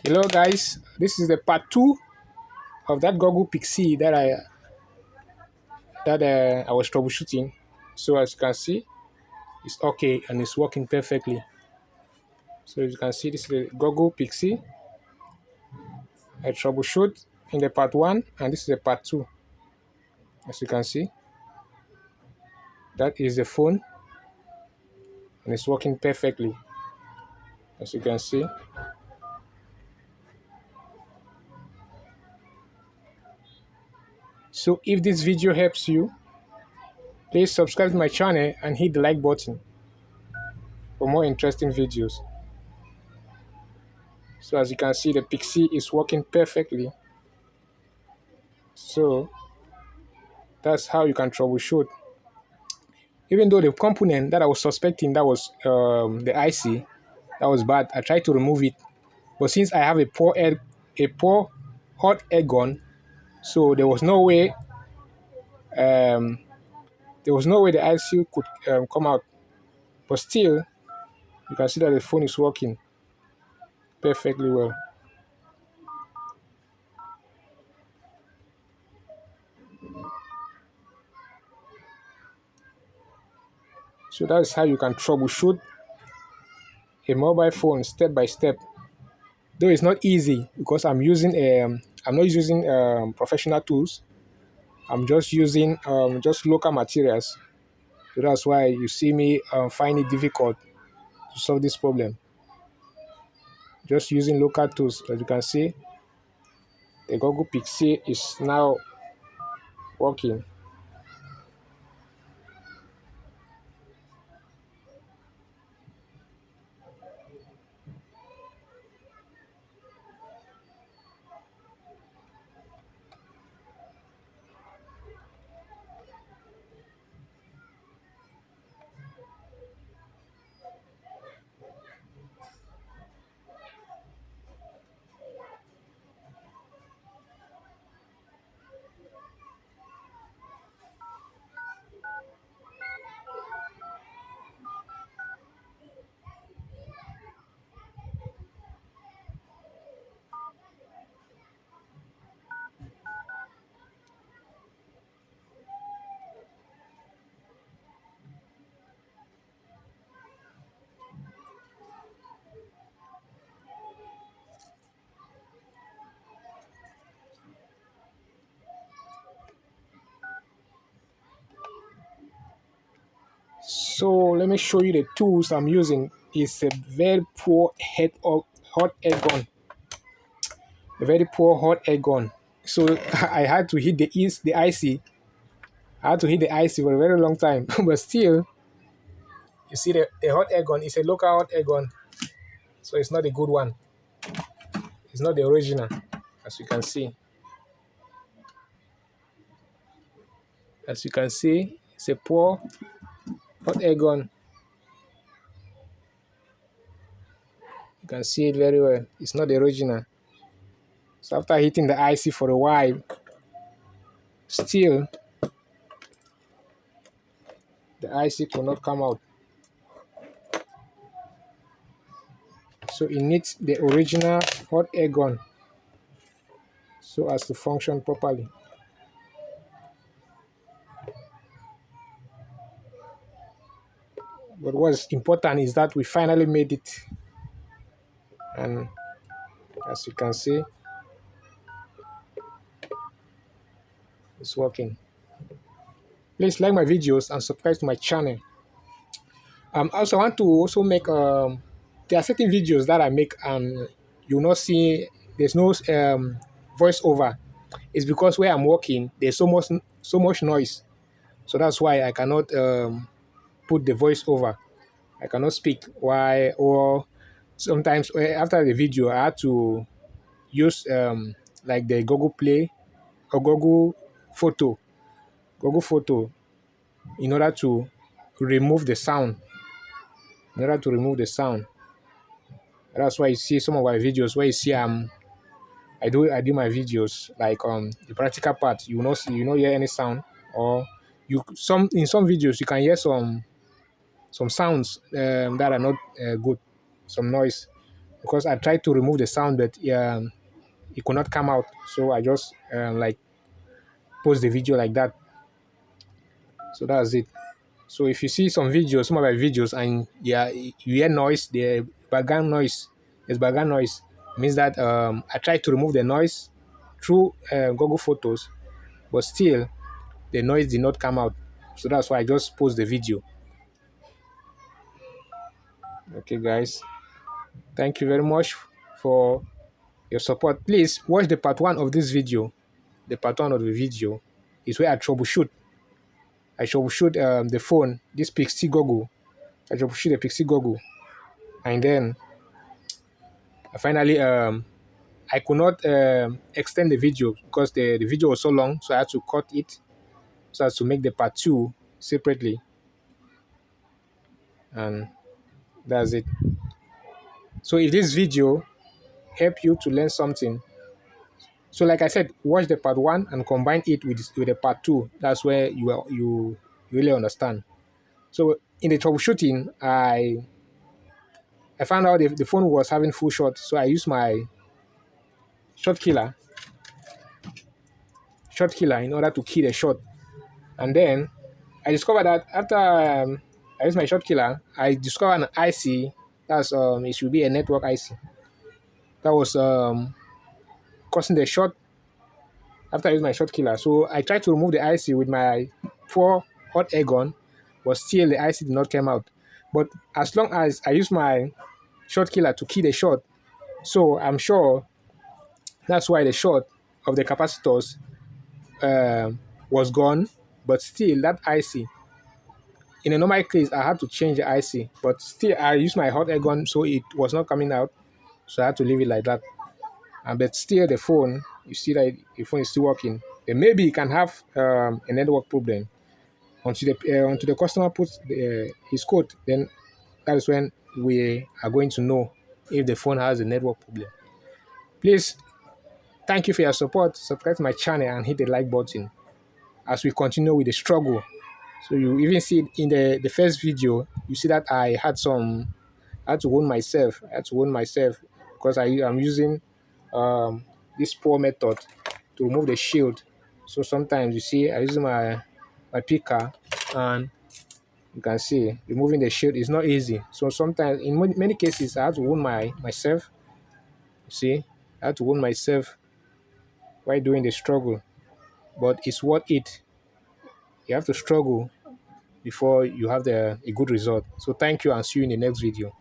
Hello guys, this is the part 2 of that Google Pixie that I was troubleshooting. So as you can see, it's okay and it's working perfectly. So as you can see, this is the Google Pixie. I troubleshoot in the part 1 and this is the part 2. As you can see, that is the phone and it's working perfectly. As you can see. So if this video helps you, please subscribe to my channel and hit the like button for more interesting videos. So as you can see, the Pixie is working perfectly. So that's how you can troubleshoot. Even though the component that I was suspecting, that was the IC, that was bad, I tried to remove it. But since I have a poor hot air gun, so there was no way um, the IC could come out. But still, you can see that the phone is working perfectly well. So that's how you can troubleshoot a mobile phone step by step. Though it's not easy because I'm not using professional tools. I'm just using just local materials. So that's why you see me find it difficult to solve this problem. Just using local tools. As you can see, the Google Pixie is now working. So let me show you the tools I'm using. It's a very poor hot air gun. A very poor hot air gun. So I had to hit the IC. I had to hit the IC for a very long time. But still, you see the hot air gun is a local hot air gun. So it's not a good one. It's not the original, as you can see. As you can see, it's a poor hot air gun. You can see it very well. It's not the original. So after hitting the IC for a while, still the IC could not come out. So it needs the original hot air gun so as to function properly. But what's important is that we finally made it. And as you can see, it's working. Please like my videos and subscribe to my channel. Also, I want to also make there are certain videos that I make and you will not see there's no voiceover. It's because where I'm working there's so much noise, so that's why I cannot put the voiceover. I cannot speak. Why? Or sometimes after the video I had to use like the Google Play or Google Photo in order to remove the sound. In order to remove the sound. That's why you see some of my videos where you see I do my videos like the practical part. You will not see, you not hear any sound, or in some videos you can hear some sounds that are not good, some noise. because I tried to remove the sound, but it could not come out. So I just like post the video like that. So that's it. So if you see some videos, some of my videos, and yeah, you hear noise, the background noise, there's background noise, means that I tried to remove the noise through Google Photos, but still the noise did not come out. So that's why I just post the video. Okay, guys, thank you very much for your support. Please watch the part one of this video. The part one of the video is where I troubleshoot. I troubleshoot the phone, this Pixie Goggle. I troubleshoot the Pixie Goggle, and then I finally I could not extend the video because the video was so long, so I had to cut it so as to make the part two separately, and that's it. So if this video help you to learn something, so like I said, watch the part one and combine it with the part two. That's where you really understand. So in the troubleshooting, I found out the phone was having full shot, so I used my shot killer, in order to kill the shot. And then I discovered that after I used my shot killer, I discovered an IC. That's it should be a network IC that was causing the shot after I used my shot killer. So I tried to remove the IC with my 4 hot air gun, but still the IC did not come out. But as long as I use my shot killer to kill the shot, so I'm sure that's why the shot of the capacitors was gone. But still, that IC, in a normal case, I had to change the IC, but still I used my hot air gun, so it was not coming out. So I had to leave it like that. But still, the phone, you see that the phone is still working. Then maybe it can have a network problem. Until the customer puts his code, then that is when we are going to know if the phone has a network problem. Please, thank you for your support. Subscribe to my channel and hit the like button as we continue with the struggle. So you even see it in the first video, you see that I had to warn myself. I had to warn myself because I'm using this poor method to remove the shield. So sometimes you see I use my picker, and you can see removing the shield is not easy. So sometimes in many cases I had to warn myself. You see, I had to warn myself while doing the struggle. But it's worth it. You have to struggle before you have a good result. So thank you and see you in the next video.